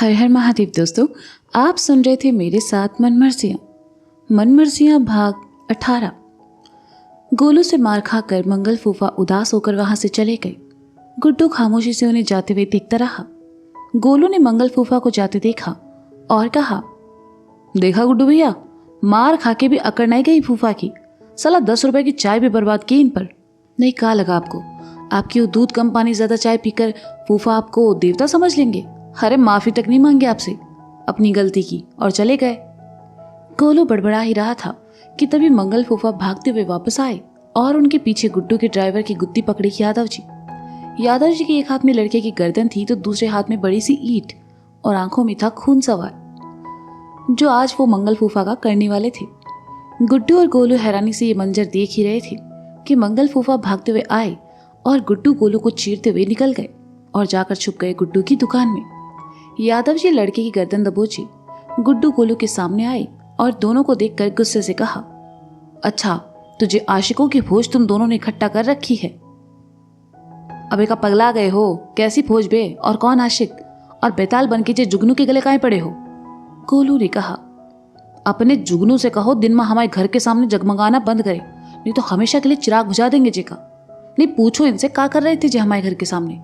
हर हर महादेव दोस्तों, आप सुन रहे थे मेरे साथ मनमर्जियाँ भाग 18। गोलू से मार खाकर मंगल फूफा उदास होकर वहां से चले गए। गुड्डू खामोशी से उन्हें जाते हुए देखता रहा। गोलू ने मंगल फूफा को जाते देखा और कहा, देखा गुड्डू भैया, मार खा के भी अकड़ नहीं गई फूफा की। साला 10 रुपए की चाय भी बर्बाद की इन पर। नहीं कहा लगा आपको, आपकी वो दूध कम पानी ज्यादा चाय पीकर फूफा आपको देवता समझ लेंगे। अरे माफी तक नहीं मांगे आपसे, अपनी गलती की और चले गए। गोलू बड़बड़ा ही रहा था कि तभी मंगल फूफा भागते हुए वापस आए और उनके पीछे गुड्डू के ड्राइवर की गुत्ती पकड़ी यादव जी। यादव जी के एक हाथ में लड़के की गर्दन थी तो दूसरे हाथ में बड़ी सी ईंट और आंखों में था खून सवार, जो आज वो मंगल फूफा का करने वाले थे। गुड्डू और गोलू हैरानी से ये मंजर देख ही रहे थे कि मंगल फूफा भागते हुए आए और गुड्डू गोलू को चीरते हुए निकल गए और जाकर छुप गए गुड्डू की दुकान में। यादव जी लड़के की गर्दन दबोची गुड्डू गोलू के सामने आए और दोनों को देखकर गुस्से से कहा, अच्छा तुझे आशिकों की फौज तुम दोनों ने इकट्ठा कर रखी है। अबे का पगला गए हो, कैसी फौज बे, और कौन आशिक, और बेताल बन के जे जुगनू के गले काहे पड़े हो। गोलू ने कहा, अपने जुगनू से कहो दिन में हमारे घर के सामने जगमगाना बंद करे, नहीं तो हमेशा के लिए चिराग बुझा देंगे जे का। नहीं पूछो इनसे क्या कर रहे थे जे हमारे घर के सामने।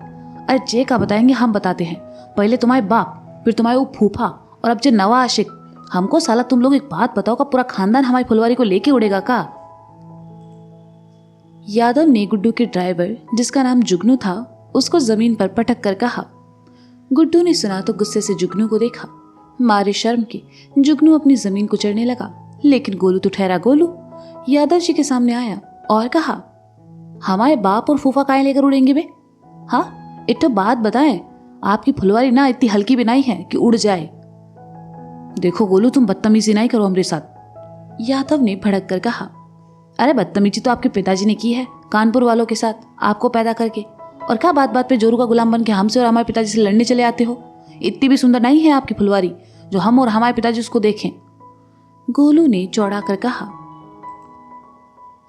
अरे जे का बताएंगे, हम बताते हैं। पहले तुम्हारे बाप, फिर तुम्हारे वो फूफा, और अब जो नवा आशिक। हमको साला तुम लोग एक बात बताओ का पूरा खानदान हमारी फुलवारी को लेके उड़ेगा का। यादव ने गुड्डू के ड्राइवर, जिसका नाम जुगनू था, उसको जमीन पर पटक कर कहा। गुड्डू ने सुना तो गुस्से से जुगनू को देखा। मारे शर्म के जुगनू अपनी जमीन कुचलने लगा, लेकिन गोलू तो ठहरा गोलू। यादव जी के सामने आया और कहा, हमारे बाप और फूफा काहे लेकर उड़ेंगे बे। हाँ एक तो बात बताएं, आपकी फुलवारी ना इतनी हल्की भी नहीं है कि उड़ जाए। देखो गोलू, तुम बदतमीजी नहीं करो हमारे साथ, यादव ने भड़क कर कहा। अरे बदतमीजी तो आपके पिताजी ने की है कानपुर वालों के साथ, आपको पैदा करके, और क्या बात बात पे जोरू का गुलाम बन के हमसे और हमारे पिताजी से लड़ने चले आते हो। इतनी भी सुंदर नहीं है आपकी फुलवारी जो हम और हमारे पिताजी उसको देखें। गोलू ने चौड़ा कर कहा।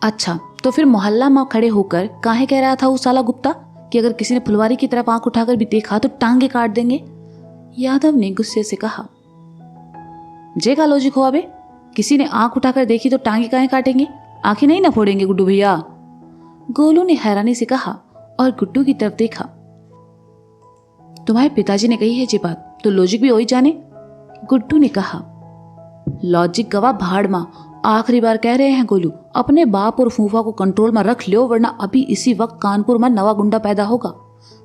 अच्छा तो फिर मोहल्ला में खड़े होकर काहे कह रहा था वो साला गुप्ता कि अगर किसी ने फुलवारी की तरफ आंख उठाकर भी देखा तो टांगे काट देंगे। यादव ने गुस्से से कहा, जे का लॉजिक हो अबे, किसी ने आंख उठाकर देखी तो टांगे काहे काटेंगे, आंखें नहीं ना फोड़ेंगे गुड्डू भैया। गोलू ने हैरानी से कहा और गुड्डू की तरफ देखा। तुम्हारे पिताजी ने कही है जी बात तो लॉजिक भी वही जाने, गुड्डू ने कहा। लॉजिक गवा भाड़ मां, आखिरी बार कह रहे हैं गोलू, अपने बाप और फूफा को कंट्रोल में रख लो, वरना अभी इसी वक्त कानपुर में नवा गुंडा पैदा होगा,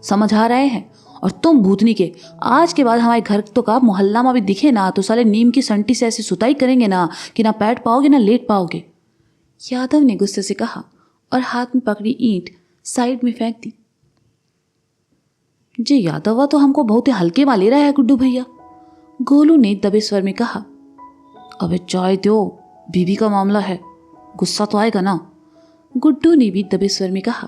समझ आ रहे हैं। और तुम भूतनी के, आज के बाद हमारे घर तो का मोहल्ला में भी दिखे ना तो साले नीम की संटी से ऐसी सुताई करेंगे ना कि ना बैठ पाओगे ना लेट पाओगे। यादव ने गुस्से से कहा और हाथ में पकड़ी ईंट साइड में फेंक दी। जी यादव तो हमको बहुत ही हल्के में ले रहा है गुड्डू भैया, गोलू ने दबे स्वर में कहा। अबे चाय दो, बीबी का मामला है, गुस्सा तो आएगा ना, गुड्डू ने भी दबे स्वर में कहा।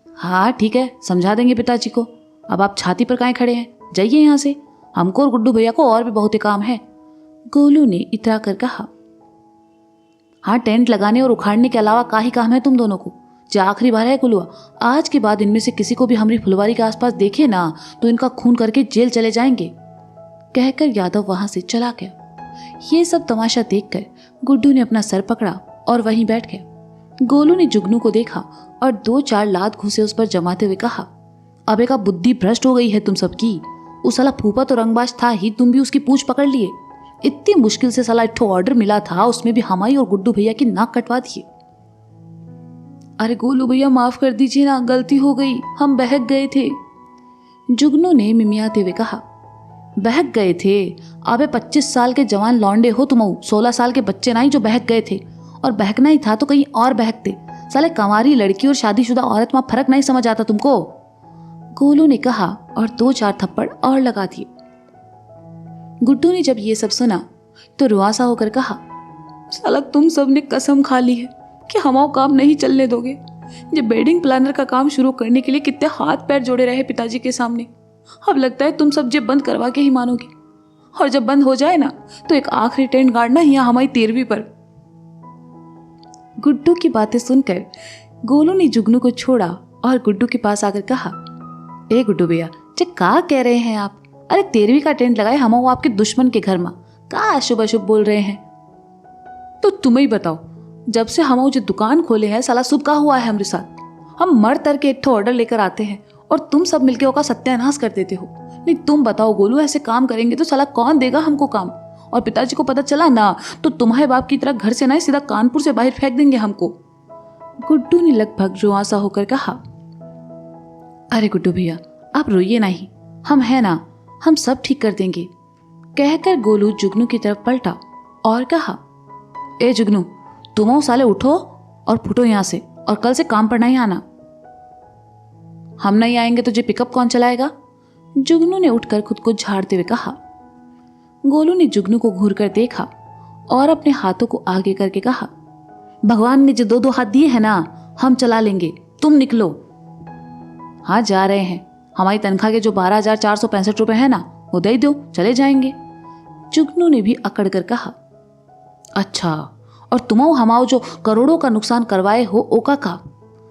हाँ ठीक है, समझा देंगे पिताजी को। अब आप छाती पर काहे खड़े हैं, जाइए यहाँ से, हमको और गुड्डू भैया को और भी बहुत ही काम है, गोलू ने इतरा कर कहा। हाँ टेंट लगाने और उखाड़ने के अलावा का ही काम है तुम दोनों को। जो आखिरी बार है गुलुआ, आज के बाद इनमें से किसी को भी हमारी फुलवारी के आसपास देखे ना तो इनका खून करके जेल चले जाएंगे, कहकर यादव वहां से चला गया। ये सब तमाशा देखकर गुड्डू ने अपना सर पकड़ा और वहीं बैठ गया। गोलू ने जुगनू को देखा और 2-4 लात घुसे उस पर जमाते हुए कहा, अबे का बुद्धि भ्रष्ट हो गई है तुम सबकी। उस साला फूफा तो रंगबाज था ही, तुम भी उसकी पूंछ पकड़ लिए। इतनी मुश्किल से साला एक ऑर्डर मिला था, उसमें भी हमारी और गुड्डू भैया की नाक कटवा दिए। अरे गोलू भैया माफ कर दीजिए ना, गलती हो गई, हम बहक गए थे, जुगनू ने मिमियाते हुए कहा। बहक गए थे? अबे 25 साल के जवान लौंडे हो तुम, 16 साल के बच्चे नहीं जो बहक गए थे, और बहकना ही था तो कहीं और बहकते। साले कंवारी लड़की और शादीशुदा औरत में फर्क नहीं समझ आता तुमको, गोलू ने कहा और 2-4 थप्पड़ और लगा दिए। गुड्डू ने जब ये सब सुना तो रुआसा होकर कहा, साला तुम सब ने कसम खा ली है कि हमारा काम नहीं चलने दोगे। जब वेडिंग प्लानर का काम शुरू करने के लिए कितने हाथ पैर जोड़े रहे पिताजी के सामने, अब लगता है तुम सब जे बंद करवा के ही मानोगे, और जब बंद हो जाए ना तो एक आखिरी टेंट गाड़ना यहाँ हमारी 13वीं पर। गुड्डू की बातें सुनकर गोलू ने जुगनू को छोड़ा और गुड्डू के पास आकर कहा, ए गुड्डू भैया, क्या कह रहे हैं आप, अरे 13वीं का टेंट लगाए हम वो आपके दुश्मन के घर में, का अशुभ अशुभ बोल रहे हैं। तो तुम्हें ही बताओ, जब से हम जो दुकान खोले हैं साला शुभ का हुआ है हमारे साथ। हम मर तर के एक ऑर्डर लेकर आते हैं और तुम सब मिलके उसका सत्यानाश कर देते हो। नहीं तुम बताओ गोलू, ऐसे काम करेंगे तो साला कौन देगा हमको काम? और पिताजी को पता चला ना तो तुम्हारे बाप की तरह घर से ना सीधा कानपुर से बाहर फेंक देंगे हमको। गुड्डू ने लगभग रुआंसा होकर कहा। अरे गुड्डू भैया आप रोइए नहीं, हम है ना, हम सब ठीक कर देंगे। कहकर गोलू जुगनू की तरफ पलटा और कहा, ए जुगनू तुम साले उठो और फुटो यहां से, और कल से काम पर नहीं आना। हम नहीं आएंगे तो जे पिकअप कौन चलाएगा? जुगनू ने उठकर खुद को झाड़ते हुए कहा। गोलू ने जुगनू को घूर कर देखा और अपने हाथों को आगे करके कहा, भगवान ने जो दो दो हाथ दिए हैं ना, हम चला लेंगे, तुम निकलो। हाँ जा रहे हैं, हमारी तनख्वाह के जो 12,465 रुपए है ना वो दे दो, चले जाएंगे। जुगनू ने भी अकड़ कर कहा। अच्छा, और तुम हमाओ जो करोड़ों का नुकसान करवाए हो ओका का?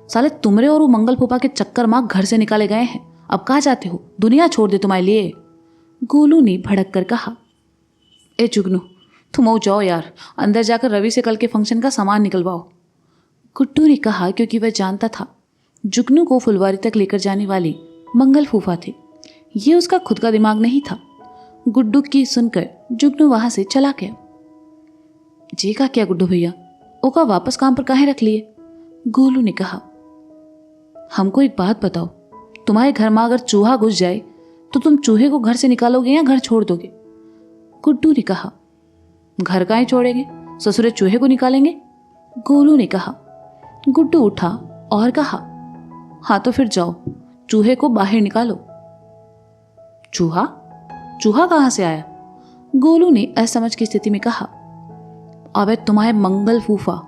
साले तुमरे और वो मंगल फूफा के चक्कर माँ घर से निकाले गए हैं, अब कहाँ जाते हो? दुनिया छोड़ दे तुम्हारे लिए। गोलू ने भड़क कर कहा। ए जुगनू तुम जाओ यार, अंदर जाकर रवि से कल के फंक्शन का सामान निकलवाओ। गुड्डू ने कहा, क्योंकि वह जानता था जुगनू को फुलवारी तक लेकर जाने वाले मंगल फूफा थे। ये उसका खुद का दिमाग नहीं था। गुड्डू की सुनकर जुगनू वहां से चला गया। जी का क्या गुड्डू भैया, ओका वापस काम पर काहे रख लिए? गोलू ने कहा। हमको एक बात बताओ, तुम्हारे घर में अगर चूहा घुस जाए तो तुम चूहे को घर से निकालोगे या घर छोड़ दोगे? गुड्डू ने कहा। घर काहे छोड़ेंगे, ससुरे चूहे को निकालेंगे। गोलू ने कहा। गुड्डू उठा और कहा, हाँ तो फिर जाओ, चूहे को बाहर निकालो। चूहा? चूहा कहां से आया? गोलू ने असमझ की स्थिति में कहा। अबे तुम्हारे मंगल फूफा,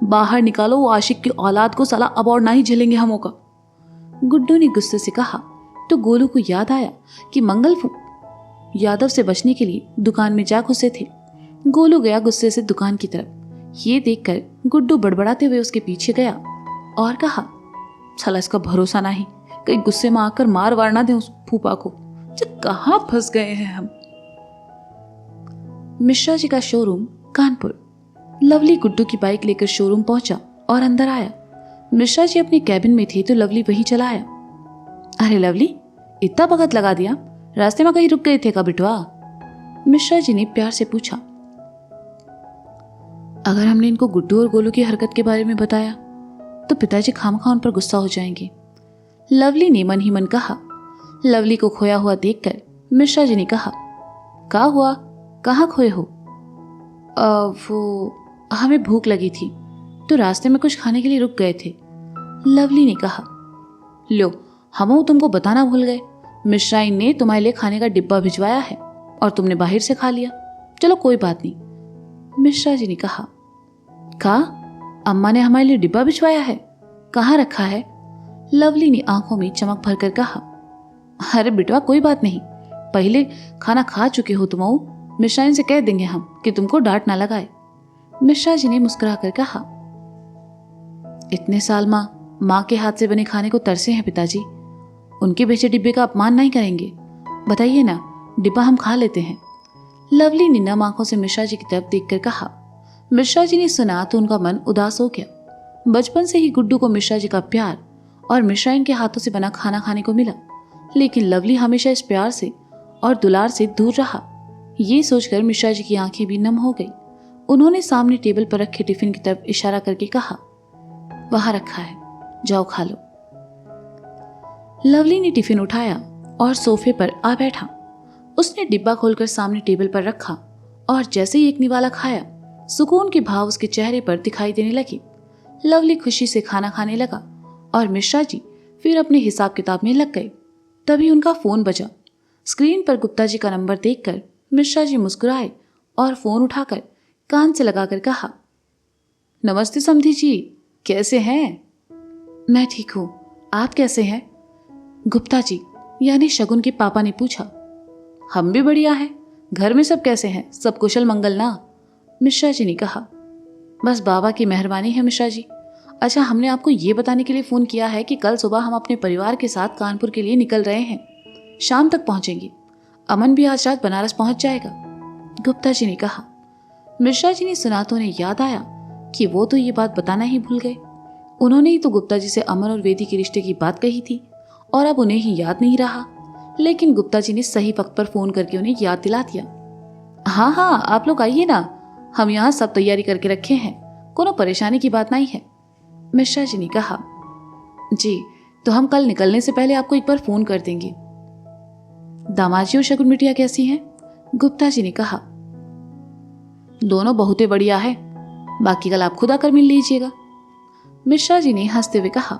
बाहर निकालो वो आशिक की औलाद को, साला अब और नहीं झेलेंगे हम का। गुड्डू ने गुस्से से कहा तो गोलू को याद आया कि मंगल यादव से बचने के लिए दुकान में जा घुसे थे। गोलू गया गुस्से से दुकान की तरफ। ये देखकर गुड्डू बड़बड़ाते हुए उसके पीछे गया और कहा, साला इसका भरोसा नहीं, कहीं गुस्से में आकर मार वार ना दे उस फूफा को। कहां फंस गए हैं हम। मिश्रा जी का शोरूम कानपुर। लवली गुड्डू की बाइक लेकर शोरूम पहुंचा और अंदर आया। मिश्रा जी अपने कैबिन में थे तो लवली वहीं चला आया। अरे लवली, इतना वक्त लगा दिया, रास्ते में कहीं रुक गए थे का बिटवा? मिश्रा जी ने प्यार से पूछा। अगर हमने इनको गुड्डू और गोलू की हरकत के बारे में बताया तो पिताजी खामखा उन पर गुस्सा हो जाएंगे, लवली ने मन ही मन कहा। लवली को खोया हुआ देखकर मिश्रा जी ने कहा, क्या हुआ, कहाँ खोए हो? वो हमें भूख लगी थी तो रास्ते में कुछ खाने के लिए रुक गए थे, लवली ने कहा। लो, हम तुमको बताना भूल गए, मिश्राइन ने तुम्हारे लिए खाने का डिब्बा भिजवाया है और तुमने बाहर से खा लिया। चलो कोई बात नहीं, मिश्रा जी ने कहा। अम्मा ने हमारे लिए डिब्बा भिजवाया है, कहाँ रखा है? लवली ने आंखों में चमक भरकर कहा। अरे बेटवा कोई बात नहीं, पहले खाना खा चुके हो तुम, मिश्राइन से कह देंगे हम कि तुमको डांट ना लगाए। मिश्रा जी ने मुस्कुराकर कहा। इतने साल माँ के हाथ से बने खाने को तरसे हैं पिताजी, उनके बेचे डिब्बे का अपमान नहीं करेंगे। बताइए ना, डिब्बा हम खा लेते हैं। लवली ने नम आंखों से मिश्रा जी की तरफ देखकर कहा। मिश्रा जी ने सुना तो उनका मन उदास हो गया। बचपन से ही गुड्डू को मिश्रा जी का प्यार और मिश्राइन के हाथों से बना खाना खाने को मिला, लेकिन लवली हमेशा इस प्यार से और दुलार से दूर रहा। ये सोचकर मिश्रा जी की आंखें भी नम हो गई। उन्होंने सामने टेबल पर रखे टिफिन की तरफ इशारा करके कहा, वहां रखा है, जाओ खा लो। लवली ने टिफिन उठाया और सोफे पर आ बैठा। उसने डिब्बा खोलकर सामने टेबल पर रखा और जैसे ही एक निवाला खाया, सुकून के भाव उसके चेहरे पर दिखाई देने लगे। लवली खुशी से खाना खाने लगा और मिश्रा जी फिर अपने हिसाब किताब में लग गए। तभी उनका फोन बजा। स्क्रीन पर गुप्ता जी का नंबर देखकर मिश्रा जी मुस्कुराए और फोन उठाकर कान से लगाकर कहा, नमस्ते समधी जी, कैसे हैं? मैं ठीक हूं, आप कैसे हैं? गुप्ता जी यानी शगुन के पापा ने पूछा। हम भी बढ़िया हैं, घर में सब कैसे हैं, सब कुशल मंगल ना? मिश्रा जी ने कहा। बस बाबा की मेहरबानी है मिश्रा जी। अच्छा, हमने आपको ये बताने के लिए फ़ोन किया है कि कल सुबह हम अपने परिवार के साथ कानपुर के लिए निकल रहे हैं, शाम तक पहुंचेंगे। अमन भी आज रात बनारस पहुंच जाएगा, गुप्ता जी ने कहा। मिश्रा जी ने सुना तो उन्हें याद आया कि वो तो ये बात बताना ही भूल गए। उन्होंने ही तो गुप्ता जी से अमन और वेदी के रिश्ते की बात कही थी और अब उन्हें ही याद नहीं रहा। लेकिन गुप्ता जी ने सही वक्त पर फोन करके उन्हें याद दिला दिया। हाँ हाँ, आप लोग आइए ना, हम यहाँ सब तैयारी करके रखे हैं, कोनो परेशानी की बात नहीं है, मिश्रा जी ने कहा। जी, तो हम कल निकलने से पहले आपको एक बार फोन कर देंगे। दामाद जी और शगुन बिटिया कैसी हैं? गुप्ता जी ने कहा। दोनों बहुत ही बढ़िया है, बाकी कल आप खुद आकर मिल लीजिएगा, मिश्रा जी ने हंसते हुए कहा।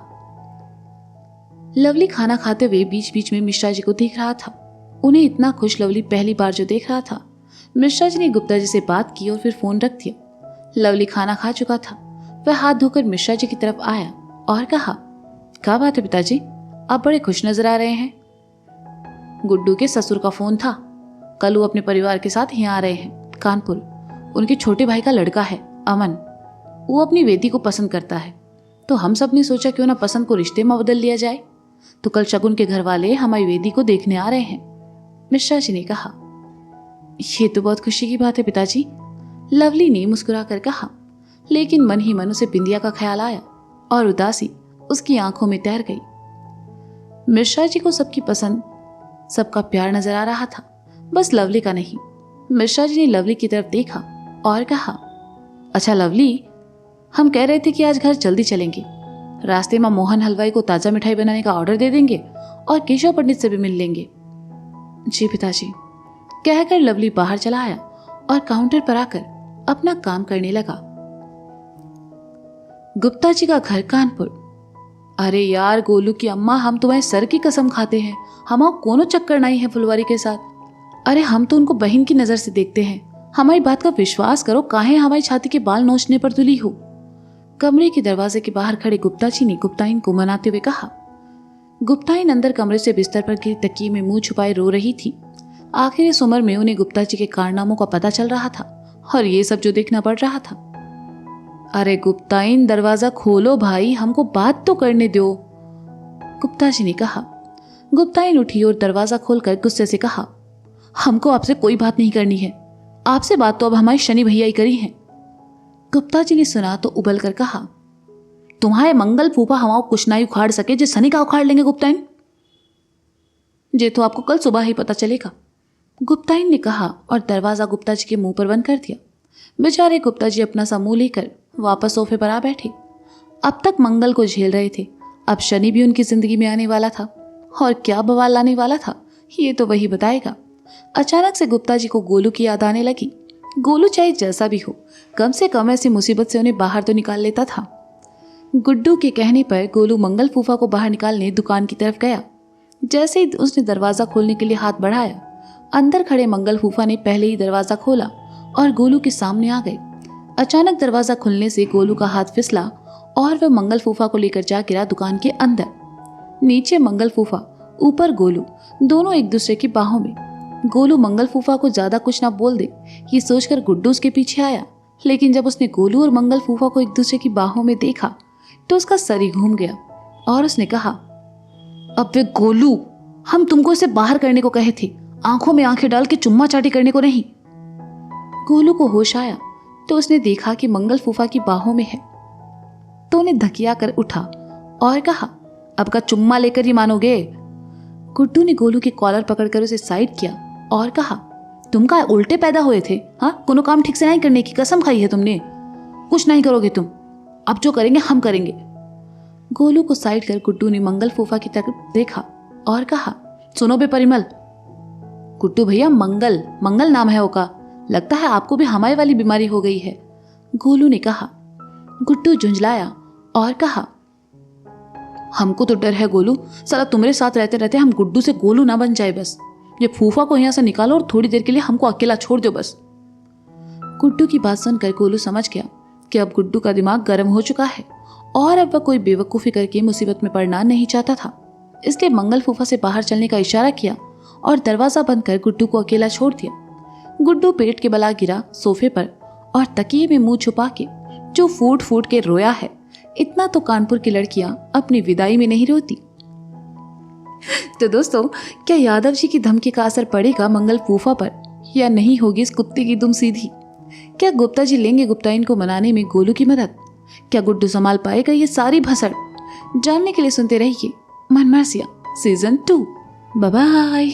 लवली खाना खाते हुए बीच बीच में मिश्रा जी को देख रहा था। उन्हें इतना खुश लवली पहली बार जो देख रहा था। मिश्रा जी ने गुप्ता जी से बात की और फिर फोन रख दिया। लवली खाना खा चुका था। वह हाथ धोकर मिश्रा जी की तरफ आया और कहा, क्या बात है पिताजी, आप बड़े खुश नजर आ रहे हैं। गुड्डू के ससुर का फोन था। कल वो अपने परिवार के साथ यहाँ आ रहे हैं, कानपुर। उनके छोटे भाई का लड़का है अमन, वो अपनी वेदी को पसंद करता है, तो हम सब ने सोचा क्यों ना पसंद को रिश्ते में बदल लिया जाए। तो कल शगुन के घर वाले हमारी वेदी को देखने आ रहे हैं, मिश्रा जी ने कहा। ये तो बहुत खुशी की बात है पिताजी, लवली ने मुस्कुरा कर कहा। लेकिन मन ही मन उसे बिंदिया का ख्याल आया और उदासी उसकी आंखों में तैर गई। मिश्रा जी को सबकी पसंद, सबका प्यार नजर आ रहा था, बस लवली का नहीं। मिश्रा जी ने लवली की तरफ देखा और कहा, अच्छा लवली, हम कह रहे थे कि आज घर जल्दी चलेंगे, रास्ते में मोहन हलवाई को ताजा मिठाई बनाने का ऑर्डर दे देंगे और केशव पंडित से भी मिल लेंगे। जी पिताजी, कहकर लवली बाहर चला आया और काउंटर पर आकर अपना काम करने लगा। गुप्ता जी का घर कानपुर। अरे यार गोलू की अम्मा, हम तुम्हारे सर की कसम खाते हैं, हमारा कोनो चक्कर नहीं है फुलवारी के साथ। अरे हम तो उनको बहन की नजर से देखते हैं, हमारी बात का विश्वास करो, काहे हमारी छाती के बाल नोचने पर तुली हो। कमरे के दरवाजे के बाहर खड़े गुप्ता जी ने गुप्ताइन को मनाते हुए कहा। गुप्ताइन अंदर कमरे से बिस्तर पर गिरी तकिए में मुंह छुपाए रो रही थी। आखिर इस उम्र में उन्हें गुप्ता जी के कारनामों का पता चल रहा था और ये सब जो देखना पड़ रहा था। अरे गुप्ताइन, दरवाजा खोलो भाई, हमको बात तो करने दो, गुप्ता जी ने कहा। गुप्ताइन उठी और दरवाजा खोलकर गुस्से से कहा, हमको आपसे कोई बात नहीं करनी है, आपसे बात तो अब हमारे शनि भैया ही करी है। गुप्ता जी ने सुना तो उबल कर कहा, तुम्हारे मंगल फूफा हमारा कुछ ना उखाड़ सके जो शनि का उखाड़ लेंगे गुप्ताइन। ये तो आपको कल सुबह ही पता चलेगा, गुप्ताइन ने कहा और दरवाजा गुप्ता जी के मुंह पर बंद कर दिया। बेचारे गुप्ता जी अपना सा मुंह लेकर वापस सोफे पर आ बैठे। अब तक मंगल को झेल रहे थे, अब शनि भी उनकी जिंदगी में आने वाला था और क्या बवाल लाने वाला था ये तो वही बताएगा। अचानक से गुप्ता जी को गोलू की याद आने लगी। गोलू चाहे जैसा भी हो, कम से कम ऐसी मुसीबत से उन्हें बाहर तो निकाल लेता था। गुड्डू के कहने पर गोलू मंगल फूफा को बाहर निकालने दुकान की तरफ गया। जैसे ही उसने दरवाजा खोलने के लिए हाथ बढ़ाया, अंदर खड़े मंगल फूफा ने पहले ही दरवाजा खोला और गोलू के सामने आ गए। अचानक दरवाजा खुलने से गोलू का हाथ फिसला और वह मंगल फूफा को लेकर जा गिरा दुकान के अंदर। नीचे मंगल फूफा, ऊपर गोलू, दोनों एक दूसरे की बाहों में। गोलू मंगल फूफा को ज्यादा कुछ ना बोल दे ये सोचकर गुड्डू उसके पीछे आया, लेकिन जब उसने गोलू और मंगल फूफा को एक दूसरे की बाहों में देखा तो उसका सर ही घूम गया और उसने कहा, अबे गोलू, हम तुमको इसे बाहर करने को कहे थे, आंखों में आंखें डाल के चुम्मा चाटी करने को नहीं। गोलू को होश आया तो उसने देखा कि मंगल फूफा की बाहों में है, तो उन्हें धकिया कर उठा और कहा, अब का चुम्मा लेकर ही मानोगे। गुड्डू ने गोलू की कॉलर पकड़कर उसे साइड किया और कहा, तुम का उल्टे पैदा हुए थे, हाँ, कोनो काम ठीक से नहीं करने की कसम खाई है तुमने, कुछ नहीं करोगे तुम, अब जो करेंगे हम करेंगे। गोलू को साइड कर गुड्डू ने मंगल फूफा की तरफ देखा और कहा, सुनो बे परिमल। गुड्डू भैया, मंगल मंगल नाम है ओका, लगता है आपको भी हमारी वाली बीमारी हो गई है, गोलू ने कहा। गुड्डू झुंझलाया और कहा, हमको तो डर है गोलू, साला तुम्हारे साथ रहते रहते हम गुड्डू से गोलू ना बन जाए। बस ये फूफा को यहाँ से निकालो और थोड़ी देर के लिए हमको अकेला छोड़ दो बस। गुड्डू की बात सुनकर गोलू समझ गया कि अब गुड्डू का दिमाग गर्म हो चुका है और अब वह कोई बेवकूफ़ी करके मुसीबत में पड़ना नहीं चाहता था। इसलिए मंगल फूफा से बाहर चलने का इशारा किया और दरवाजा बंद कर गुड्डू को अकेला छोड़ दिया। गुड्डू पेट के बल गिरा सोफे पर और तकिए में मुंह छुपा के जो फूट फूट के रोया है। इतना तो कानपुर की लड़कियां अपनी विदाई में नहीं रोती। तो दोस्तों, क्या यादव जी की धमकी का असर पड़ेगा मंगल फूफा पर, या नहीं होगी इस कुत्ते की दुम सीधी? क्या गुप्ता जी लेंगे गुप्ताइन को मनाने में गोलू की मदद? क्या गुड्डू संभाल पाएगा ये सारी भसड़? जानने के लिए सुनते रहिए मनमर्सिया सीजन 2। Bye bye.